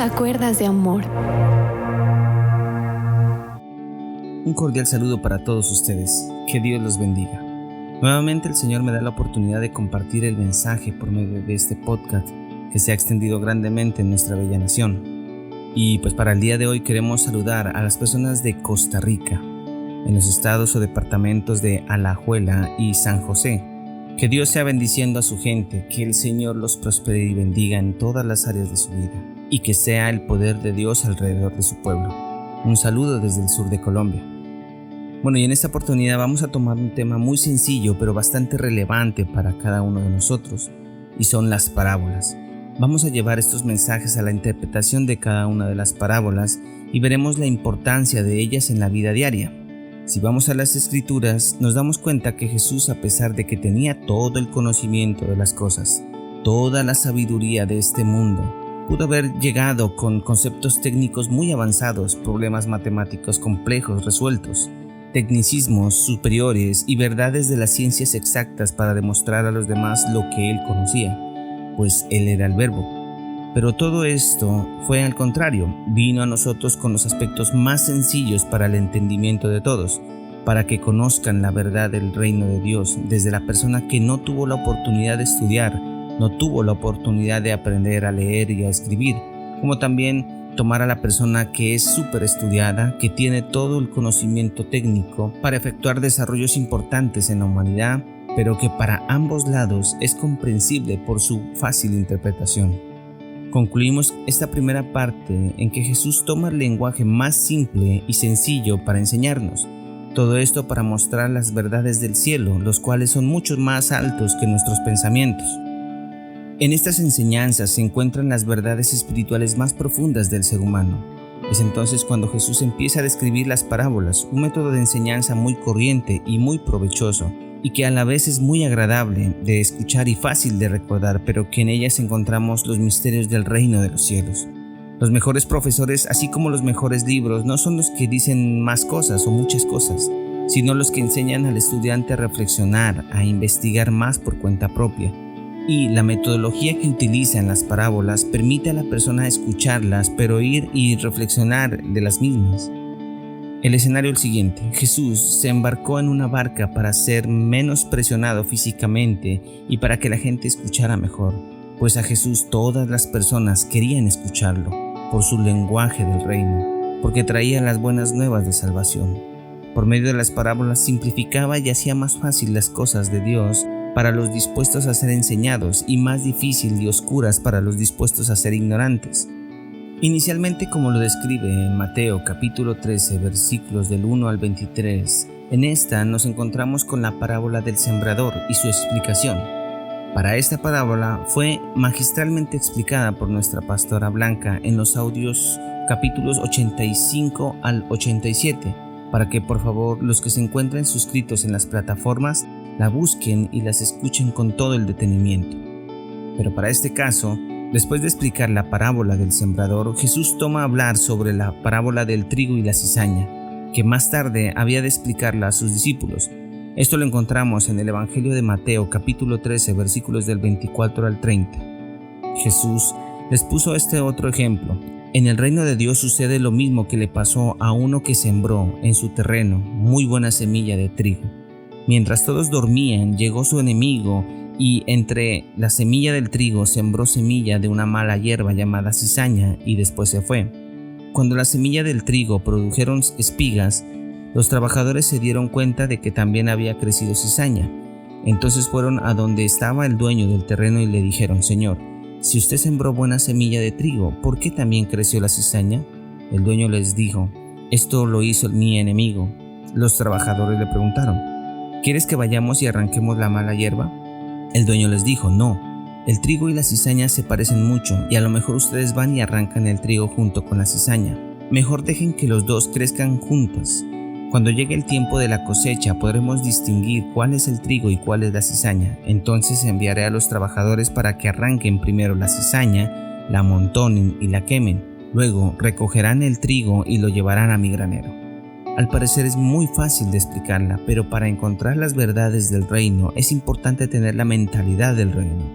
a Cuerdas de Amor. Un cordial saludo para todos ustedes. Que Dios los bendiga. Nuevamente el Señor me da la oportunidad de compartir el mensaje por medio de este podcast que se ha extendido grandemente en nuestra bella nación. Y pues para el día de hoy queremos saludar a las personas de Costa Rica, en los estados o departamentos de Alajuela y San José. Que Dios sea bendiciendo a su gente, que el Señor los prospere y bendiga en todas las áreas de su vida, y que sea el poder de Dios alrededor de su pueblo. Un saludo desde el sur de Colombia. Bueno, y en esta oportunidad vamos a tomar un tema muy sencillo, pero bastante relevante para cada uno de nosotros, y son las parábolas. Vamos a llevar estos mensajes a la interpretación de cada una de las parábolas y veremos la importancia de ellas en la vida diaria. Si vamos a las Escrituras, nos damos cuenta que Jesús, a pesar de que tenía todo el conocimiento de las cosas, toda la sabiduría de este mundo, pudo haber llegado con conceptos técnicos muy avanzados, problemas matemáticos complejos resueltos, tecnicismos superiores y verdades de las ciencias exactas para demostrar a los demás lo que él conocía, pues él era el Verbo. Pero todo esto fue al contrario, vino a nosotros con los aspectos más sencillos para el entendimiento de todos, para que conozcan la verdad del reino de Dios desde la persona que no tuvo la oportunidad de estudiar, no tuvo la oportunidad de aprender a leer y a escribir, como también tomar a la persona que es súper estudiada, que tiene todo el conocimiento técnico para efectuar desarrollos importantes en la humanidad, pero que para ambos lados es comprensible por su fácil interpretación. Concluimos esta primera parte en que Jesús toma el lenguaje más simple y sencillo para enseñarnos. Todo esto para mostrar las verdades del cielo, los cuales son mucho más altos que nuestros pensamientos. En estas enseñanzas se encuentran las verdades espirituales más profundas del ser humano. Es entonces cuando Jesús empieza a describir las parábolas, un método de enseñanza muy corriente y muy provechoso, y que a la vez es muy agradable de escuchar y fácil de recordar, pero que en ellas encontramos los misterios del reino de los cielos. Los mejores profesores, así como los mejores libros, no son los que dicen más cosas o muchas cosas, sino los que enseñan al estudiante a reflexionar, a investigar más por cuenta propia. Y la metodología que utilizan las parábolas permite a la persona escucharlas, pero oír y reflexionar de las mismas. El escenario es el siguiente: Jesús se embarcó en una barca para ser menos presionado físicamente y para que la gente escuchara mejor, pues a Jesús todas las personas querían escucharlo por su lenguaje del reino, porque traía las buenas nuevas de salvación. Por medio de las parábolas simplificaba y hacía más fácil las cosas de Dios para los dispuestos a ser enseñados y más difícil y oscuras para los dispuestos a ser ignorantes. Inicialmente, como lo describe en Mateo capítulo 13 versículos del 1 al 23, en esta nos encontramos con la parábola del sembrador y su explicación. Para esta parábola fue magistralmente explicada por nuestra pastora Blanca en los audios capítulos 85 al 87, para que por favor los que se encuentren suscritos en las plataformas la busquen y las escuchen con todo el detenimiento. Pero para este caso, después de explicar la parábola del sembrador, Jesús toma a hablar sobre la parábola del trigo y la cizaña, que más tarde había de explicarla a sus discípulos. Esto lo encontramos en el Evangelio de Mateo capítulo 13 versículos del 24 al 30. Jesús les puso este otro ejemplo. En el reino de Dios sucede lo mismo que le pasó a uno que sembró en su terreno muy buena semilla de trigo. Mientras todos dormían, llegó su enemigo y entre la semilla del trigo sembró semilla de una mala hierba llamada cizaña y después se fue. Cuando la semilla del trigo produjeron espigas, los trabajadores se dieron cuenta de que también había crecido cizaña. Entonces fueron a donde estaba el dueño del terreno y le dijeron: Señor, si usted sembró buena semilla de trigo, ¿por qué también creció la cizaña? El dueño les dijo: esto lo hizo mi enemigo. Los trabajadores le preguntaron: ¿quieres que vayamos y arranquemos la mala hierba? El dueño les dijo: no, el trigo y la cizaña se parecen mucho y a lo mejor ustedes van y arrancan el trigo junto con la cizaña. Mejor dejen que los dos crezcan juntos. Cuando llegue el tiempo de la cosecha podremos distinguir cuál es el trigo y cuál es la cizaña. Entonces enviaré a los trabajadores para que arranquen primero la cizaña, la amontonen y la quemen. Luego recogerán el trigo y lo llevarán a mi granero. Al parecer es muy fácil de explicarla, pero para encontrar las verdades del reino es importante tener la mentalidad del reino.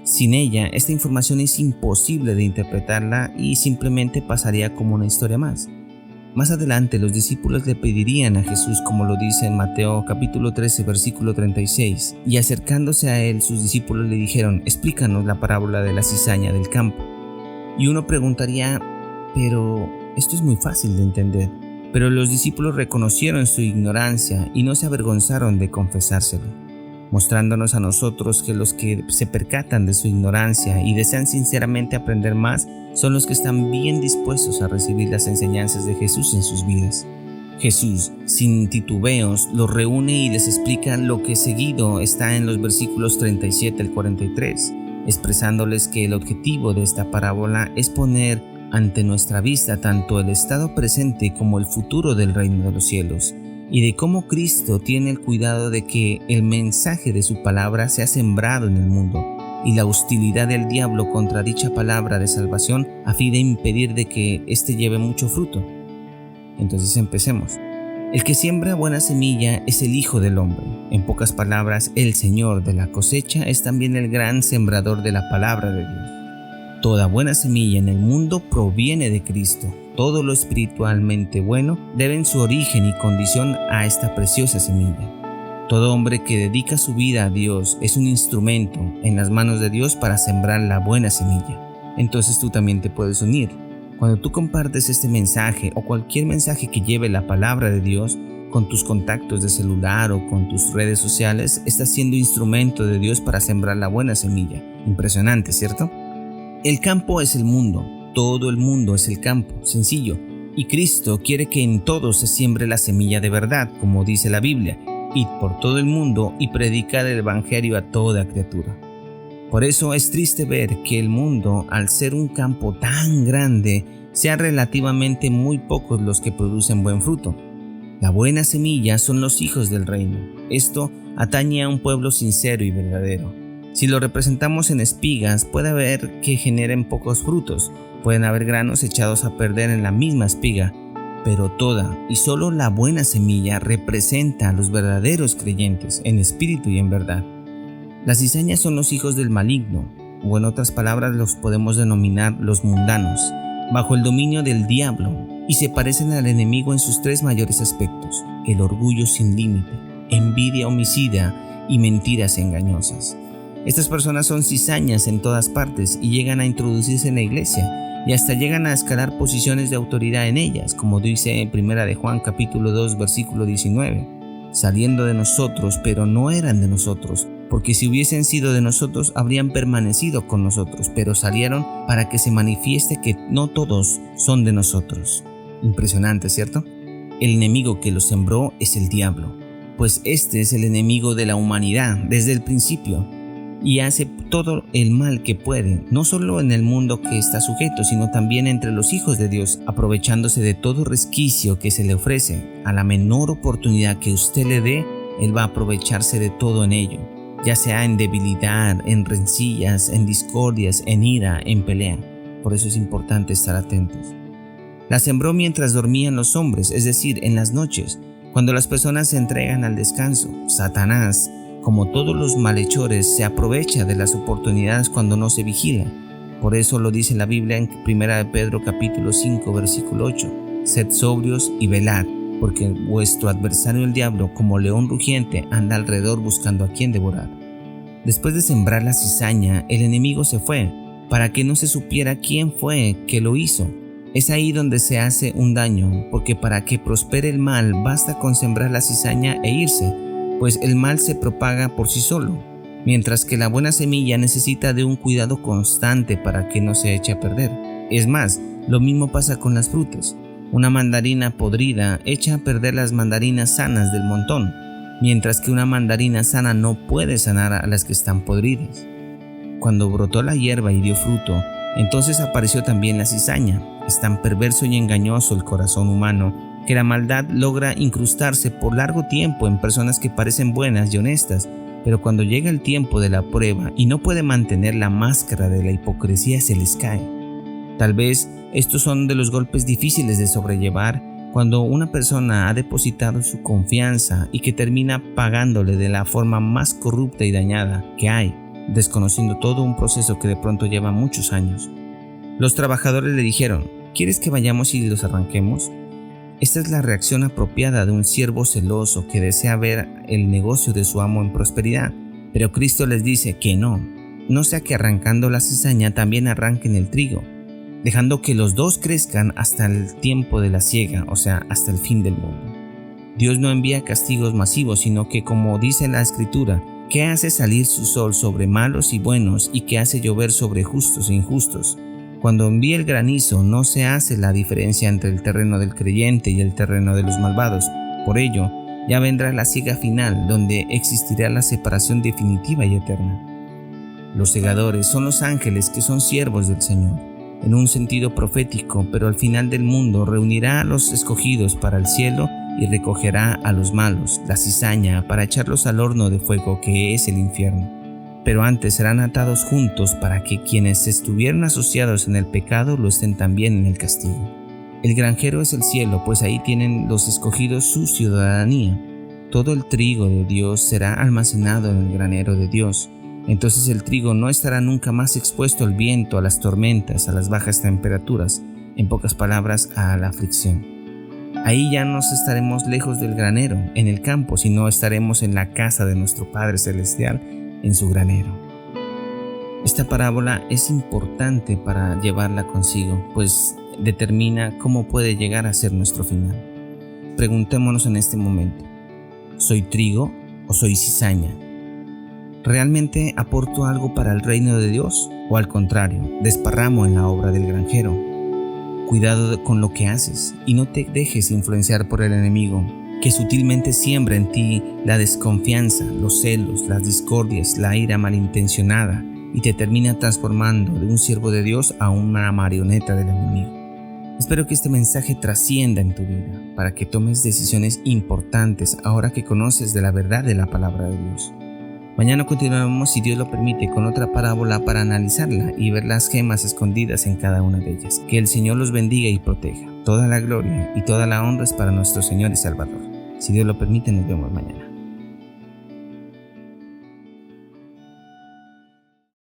Sin ella, esta información es imposible de interpretarla y simplemente pasaría como una historia más. Más adelante, los discípulos le pedirían a Jesús, como lo dice en Mateo capítulo 13, versículo 36, y acercándose a él, sus discípulos le dijeron: explícanos la parábola de la cizaña del campo. Y uno preguntaría: pero esto es muy fácil de entender. Pero los discípulos reconocieron su ignorancia y no se avergonzaron de confesárselo, mostrándonos a nosotros que los que se percatan de su ignorancia y desean sinceramente aprender más son los que están bien dispuestos a recibir las enseñanzas de Jesús en sus vidas. Jesús, sin titubeos, los reúne y les explica lo que seguido está en los versículos 37 al 43, expresándoles que el objetivo de esta parábola es poner ante nuestra vista tanto el estado presente como el futuro del reino de los cielos, y de cómo Cristo tiene el cuidado de que el mensaje de su palabra sea sembrado en el mundo, y la hostilidad del diablo contra dicha palabra de salvación a fin de impedir de que éste lleve mucho fruto. Entonces empecemos. El que siembra buena semilla es el Hijo del Hombre. En pocas palabras, el Señor de la cosecha es también el gran sembrador de la palabra de Dios. Toda buena semilla en el mundo proviene de Cristo. Todo lo espiritualmente bueno debe en su origen y condición a esta preciosa semilla. Todo hombre que dedica su vida a Dios es un instrumento en las manos de Dios para sembrar la buena semilla. Entonces tú también te puedes unir. Cuando tú compartes este mensaje o cualquier mensaje que lleve la palabra de Dios con tus contactos de celular o con tus redes sociales, estás siendo instrumento de Dios para sembrar la buena semilla. Impresionante, ¿cierto? El campo es el mundo, todo el mundo es el campo, sencillo. Y Cristo quiere que en todos se siembre la semilla de verdad, como dice la Biblia: id por todo el mundo y predicad el evangelio a toda criatura. Por eso es triste ver que el mundo, al ser un campo tan grande, sean relativamente muy pocos los que producen buen fruto. La buena semilla son los hijos del reino. Esto atañe a un pueblo sincero y verdadero. Si lo representamos en espigas, puede haber que generen pocos frutos, pueden haber granos echados a perder en la misma espiga, pero toda y solo la buena semilla representa a los verdaderos creyentes en espíritu y en verdad. Las cizañas son los hijos del maligno, o en otras palabras los podemos denominar los mundanos, bajo el dominio del diablo, y se parecen al enemigo en sus tres mayores aspectos: el orgullo sin límite, envidia homicida y mentiras engañosas. Estas personas son cizañas en todas partes y llegan a introducirse en la iglesia y hasta llegan a escalar posiciones de autoridad en ellas, como dice en 1 de Juan capítulo 2 versículo 19, saliendo de nosotros, pero no eran de nosotros, porque si hubiesen sido de nosotros habrían permanecido con nosotros, pero salieron para que se manifieste que no todos son de nosotros. Impresionante, ¿cierto? El enemigo que los sembró es el diablo, pues este es el enemigo de la humanidad desde el principio, y hace todo el mal que puede, no solo en el mundo que está sujeto, sino también entre los hijos de Dios, aprovechándose de todo resquicio que se le ofrece. A la menor oportunidad que usted le dé, él va a aprovecharse de todo en ello, ya sea en debilidad, en rencillas, en discordias, en ira, en pelea. Por eso es importante estar atentos. La sembró mientras dormían los hombres, es decir, en las noches, cuando las personas se entregan al descanso. Satanás, como todos los malhechores, se aprovecha de las oportunidades cuando no se vigila. Por eso lo dice la Biblia en 1 de Pedro capítulo 5 versículo 8: sed sobrios y velad, porque vuestro adversario el diablo, como león rugiente, anda alrededor buscando a quien devorar. Después de sembrar la cizaña, el enemigo se fue, para que no se supiera quién fue que lo hizo. Es ahí donde se hace un daño, porque para que prospere el mal basta con sembrar la cizaña e irse, pues el mal se propaga por sí solo, mientras que la buena semilla necesita de un cuidado constante para que no se eche a perder. Es más, lo mismo pasa con las frutas. Una mandarina podrida echa a perder las mandarinas sanas del montón, mientras que una mandarina sana no puede sanar a las que están podridas. Cuando brotó la hierba y dio fruto, entonces apareció también la cizaña. Es tan perverso y engañoso el corazón humano que la maldad logra incrustarse por largo tiempo en personas que parecen buenas y honestas, pero cuando llega el tiempo de la prueba y no puede mantener la máscara de la hipocresía, se les cae. Tal vez estos son de los golpes difíciles de sobrellevar cuando una persona ha depositado su confianza y que termina pagándole de la forma más corrupta y dañada que hay. desconociendo todo un proceso que de pronto lleva muchos años. Los trabajadores le dijeron: ¿quieres que vayamos y los arranquemos? Esta es la reacción apropiada de un siervo celoso que desea ver el negocio de su amo en prosperidad. Pero Cristo les dice que no sea que arrancando la cizaña también arranquen el trigo, dejando que los dos crezcan hasta el tiempo de la siega, o sea, hasta el fin del mundo. Dios no envía castigos masivos, sino que, como dice la Escritura, que hace salir su sol sobre malos y buenos y que hace llover sobre justos e injustos. Cuando envía el granizo, no se hace la diferencia entre el terreno del creyente y el terreno de los malvados. Por ello, ya vendrá la siega final, donde existirá la separación definitiva y eterna. Los segadores son los ángeles que son siervos del Señor, en un sentido profético, pero al final del mundo reunirá a los escogidos para el cielo y recogerá a los malos, la cizaña, para echarlos al horno de fuego que es el infierno. Pero antes serán atados juntos para que quienes estuvieron asociados en el pecado lo estén también en el castigo. El granjero es el cielo, pues ahí tienen los escogidos su ciudadanía. Todo el trigo de Dios será almacenado en el granero de Dios. Entonces el trigo no estará nunca más expuesto al viento, a las tormentas, a las bajas temperaturas, en pocas palabras, a la aflicción. Ahí ya no estaremos lejos del granero, en el campo, sino estaremos en la casa de nuestro Padre Celestial, en su granero. Esta parábola es importante para llevarla consigo, pues determina cómo puede llegar a ser nuestro final. Preguntémonos en este momento: ¿soy trigo o soy cizaña? ¿Realmente aporto algo para el reino de Dios? ¿O al contrario, desparramo en la obra del granjero? Cuidado con lo que haces y no te dejes influenciar por el enemigo, que sutilmente siembra en ti la desconfianza, los celos, las discordias, la ira malintencionada y te termina transformando de un siervo de Dios a una marioneta del enemigo. Espero que este mensaje trascienda en tu vida para que tomes decisiones importantes ahora que conoces de la verdad de la palabra de Dios. Mañana continuaremos, si Dios lo permite, con otra parábola para analizarla y ver las gemas escondidas en cada una de ellas. Que el Señor los bendiga y proteja. Toda la gloria y toda la honra es para nuestro Señor y Salvador. Si Dios lo permite, nos vemos mañana.